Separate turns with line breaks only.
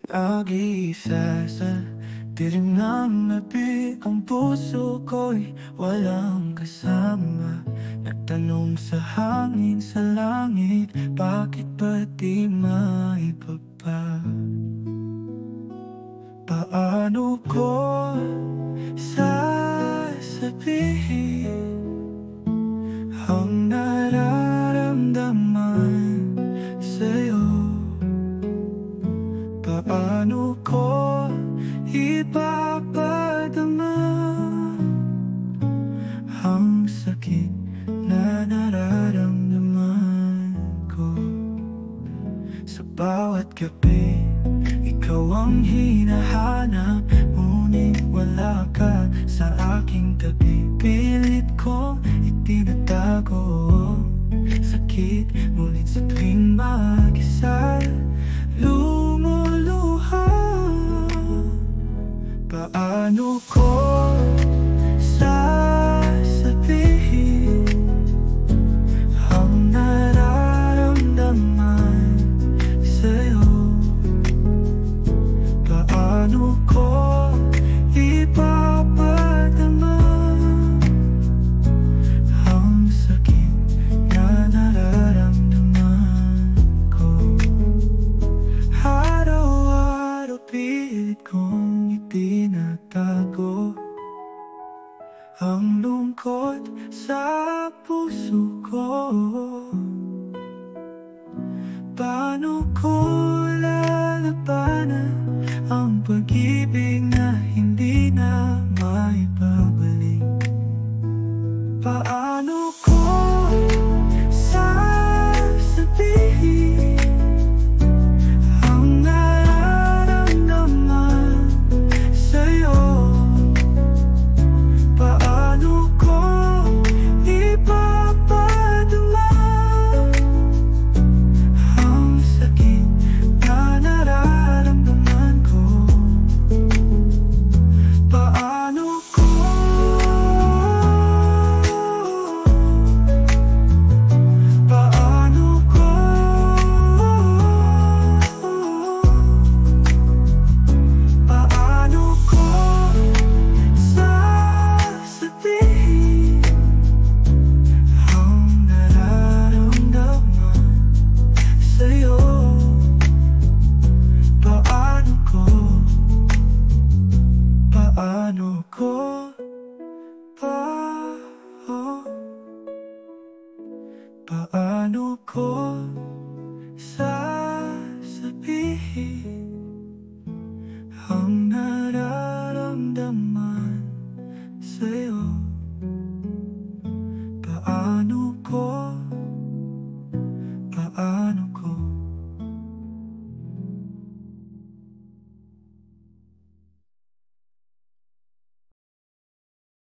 Nag-iisa sa dilim ng labi, ang puso ko'y walang kasama. Nagtanong sa hangin, sa langit, bakit ba di maibaba? Paano ko sasabihin ang nararamdaman sa'yo? Paano ko ipapadama ang sakit na nararamdaman ko? Sa bawat gabi, ikaw ang hinahanap, ngunit wala ka sa aking tabi. Pilit kong itinatago sakit, ngunit sa tuwing mag-isa lumuluha. Paano ko